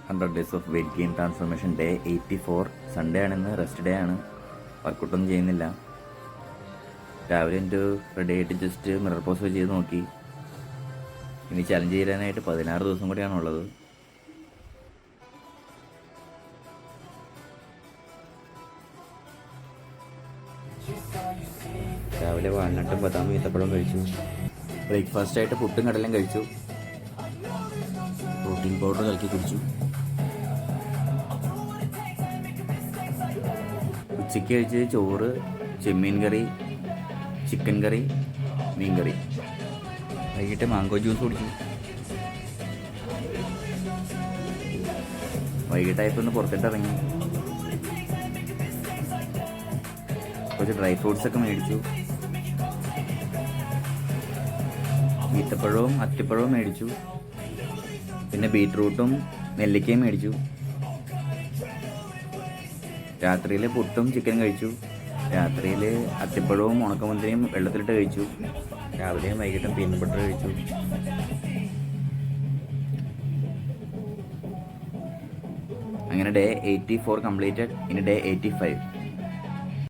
100 days of weight gain transformation day 84. Sunday ആണെന്ന്, rest day ആണ്. വർക്കൗട്ടൊന്നും ചെയ്യുന്നില്ല. രാവിലെ എൻ്റെ റെഡി ആയിട്ട് ജസ്റ്റ് മിറർ പോസ് ചെയ്ത് നോക്കി. ഇനി ചലഞ്ച് ചെയ്യാനായിട്ട് 16 ദിവസം കൂടിയാണുള്ളത്. രാവിലെ വാൽനട്ടും ബദാമും ഈത്തപ്പഴവും കഴിച്ചു. ബ്രേക്ക്ഫാസ്റ്റായിട്ട് പുട്ടും കടലയും കഴിച്ചു. പ്രോട്ടീൻ പൗഡർ കലക്കി കുടിച്ചു. ഉച്ചയ്ക്ക് കഴിച്ച് ചോറ്, ചെമ്മീൻ കറി, ചിക്കൻ കറി, മീൻ കറി. വൈകിട്ട് മാങ്കോ ജ്യൂസ് കുടിച്ചു. വൈകിട്ടായപ്പോൾ ഒന്ന് പുറത്തിട്ട് ഇറങ്ങി. കുറച്ച് ഡ്രൈ ഫ്രൂട്ട്സൊക്കെ മേടിച്ചു. ഈത്തപ്പഴവും അത്തിപ്പഴവും മേടിച്ചു. പിന്നെ ബീട്രൂട്ടും നെല്ലിക്കയും മേടിച്ചു. രാത്രിയിൽ പുട്ടും ചിക്കൻ കഴിച്ചു. രാത്രിയിൽ അത്തിപ്പഴവും ഉണക്കമുന്തിരിയും വെള്ളത്തിലിട്ട് കഴിച്ചു. രാവിലെയും വൈകിട്ടും പീനട്ട് ബട്ടർ കഴിച്ചു. അങ്ങനെ ഡേ 84 കംപ്ലീറ്റഡ്. ഇനി ഡേ 85.